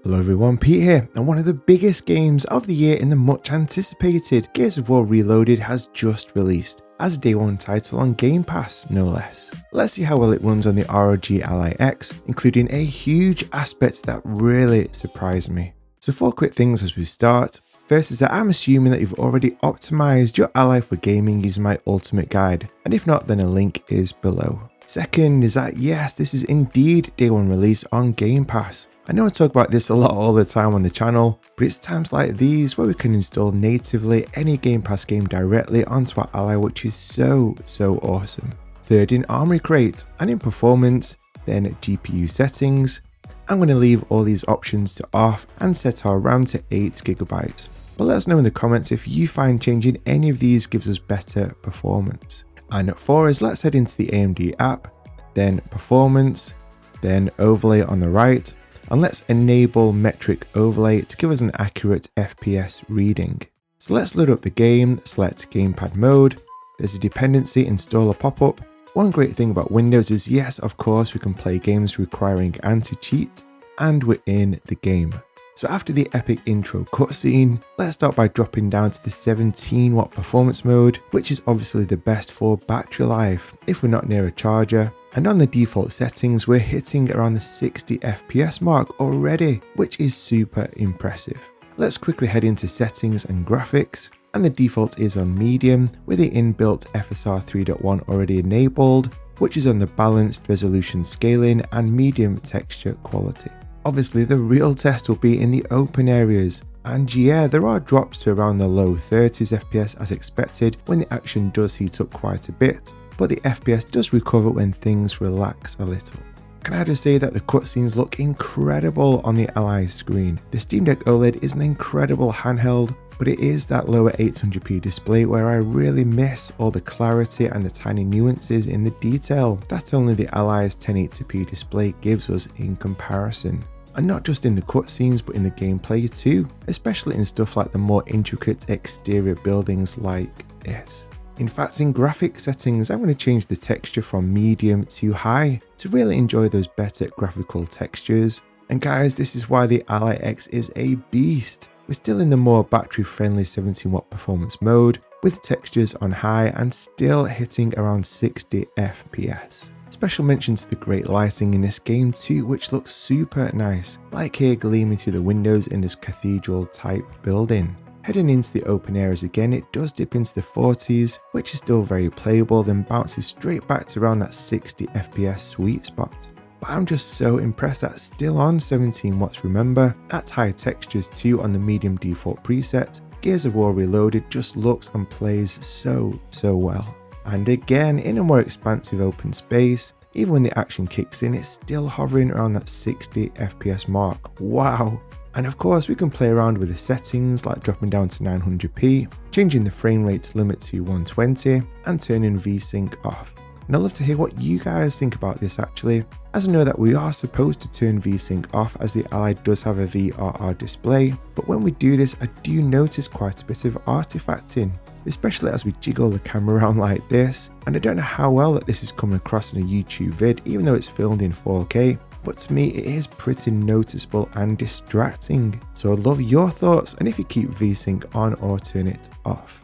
Hello everyone, Pete here, and one of the biggest games of the year in the much anticipated Gears of War Reloaded has just released, as a day one title on Game Pass, no less. Let's see how well it runs on the ROG Ally X, including a huge aspect that really surprised me. So 4 quick things as we start. First is that I'm assuming that you've already optimized your Ally for gaming using my ultimate guide, and if not, then a link is below. Second is that yes, this is indeed day one release on Game Pass. I know I talk about this a lot all the time on the channel, but it's times like these where we can install natively any Game Pass game directly onto our Ally, which is so awesome. Third, in Armory Crate and in performance, then GPU settings, I'm going to leave all these options to off and set our RAM to 8GB. But let us know in the comments if you find changing any of these gives us better performance. And 4 is let's head into the AMD app, then performance, then overlay on the right, and let's enable metric overlay to give us an accurate FPS reading. So let's load up the game, select gamepad mode, there's a dependency installer pop-up. One great thing about Windows is yes, of course, we can play games requiring anti-cheat, and we're in the game. So after the epic intro cutscene, let's start by dropping down to the 17W performance mode, which is obviously the best for battery life if we're not near a charger. And on the default settings, we're hitting around the 60 FPS mark already, which is super impressive. Let's quickly head into settings and graphics, and the default is on medium with the inbuilt FSR 3.1 already enabled, which is on the balanced resolution scaling and medium texture quality. Obviously, the real test will be in the open areas, and yeah, there are drops to around the low 30s FPS as expected when the action does heat up quite a bit, but the FPS does recover when things relax a little. Can I just say that the cutscenes look incredible on the Ally screen. The Steam Deck OLED is an incredible handheld, but it is that lower 800p display where I really miss all the clarity and the tiny nuances in the detail that only the Ally's 1080p display gives us in comparison. And not just in the cutscenes but in the gameplay too, especially in stuff like the more intricate exterior buildings like this. In fact, in graphic settings, I'm going to change the texture from medium to high to really enjoy those better graphical textures. And guys, this is why the Ally X is a beast. We're still in the more battery friendly 17W performance mode with textures on high and still hitting around 60 FPS. Special mention to the great lighting in this game too, which looks super nice, like here gleaming through the windows in this cathedral type building. Heading into the open areas again, it does dip into the 40s, which is still very playable, then bounces straight back to around that 60 FPS sweet spot. But I'm just so impressed that's still on 17W, remember, at high textures too on the medium default preset. Gears of War Reloaded just looks and plays so well. And again, in a more expansive open space, even when the action kicks in, it's still hovering around that 60 FPS mark. Wow! And of course, we can play around with the settings like dropping down to 900p, changing the frame rate limit to 120, and turning VSync off. And I'd love to hear what you guys think about this actually, as I know that we are supposed to turn VSync off as the Ally does have a VRR display, but when we do this, I do notice quite a bit of artifacting, especially as we jiggle the camera around like this. And I don't know how well that this is coming across in a YouTube vid, even though it's filmed in 4K, but to me it is pretty noticeable and distracting. So I'd love your thoughts and if you keep VSync on or turn it off.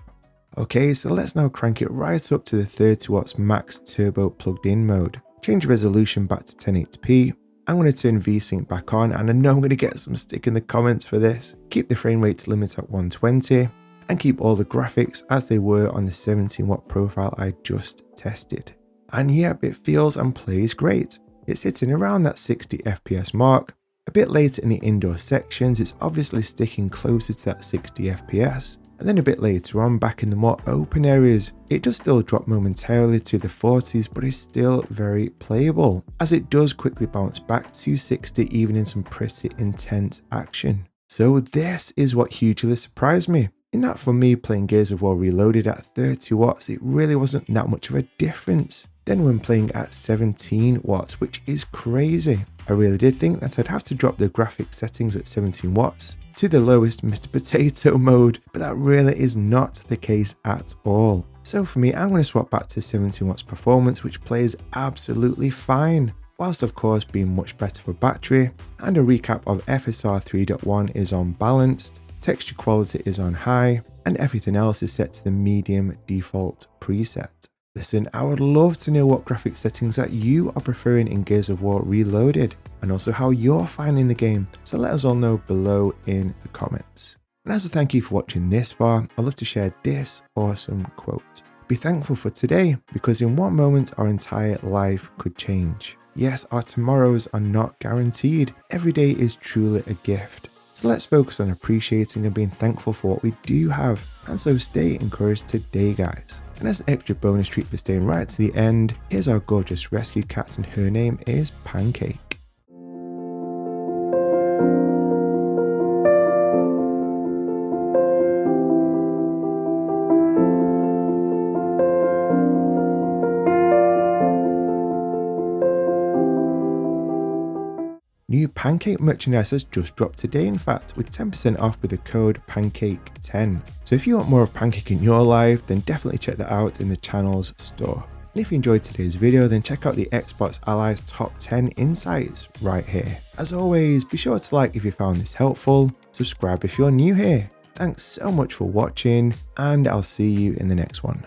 Okay, so let's now crank it right up to the 30W max turbo plugged in mode. Change resolution back to 1080p. I'm going to turn VSync back on, and I know I'm going to get some stick in the comments for this. Keep the frame rate limit at 120 and keep all the graphics as they were on the 17W profile I just tested. And yep, it feels and plays great. It's hitting around that 60 FPS mark. A bit later in the indoor sections, it's obviously sticking closer to that 60 FPS. And then a bit later on, back in the more open areas, it does still drop momentarily to the 40s, but is still very playable, as it does quickly bounce back to 60 even in some pretty intense action. So this is what hugely surprised me, in that for me playing Gears of War Reloaded at 30W, it really wasn't that much of a difference. Then when playing at 17W, which is crazy. I really did think that I'd have to drop the graphic settings at 17W to the lowest Mr. Potato mode, but that really is not the case at all. So for me, I'm going to swap back to 17W performance, which plays absolutely fine. whilst of course being much better for battery, and a recap of FSR 3.1 is on balanced, texture quality is on high, and everything else is set to the medium default preset. Listen, I would love to know what graphic settings that you are preferring in Gears of War Reloaded, and also how you're finding the game, so let us all know below in the comments. And as a thank you for watching this far, I'd love to share this awesome quote. Be thankful for today, because in one moment our entire life could change. Yes, our tomorrows are not guaranteed. Every day is truly a gift. So let's focus on appreciating and being thankful for what we do have. And so stay encouraged today, guys. And as an extra bonus treat for staying right to the end, here's our gorgeous rescue cat, and her name is Pancake. New Pancake merchandise has just dropped today, in fact, with 10% off with the code PANCAKE10. So if you want more of Pancake in your life, then definitely check that out in the channel's store. And if you enjoyed today's video, then check out the Xbox Ally's top 10 insights right here. As always, be sure to like if you found this helpful, subscribe if you're new here. Thanks so much for watching, and I'll see you in the next one.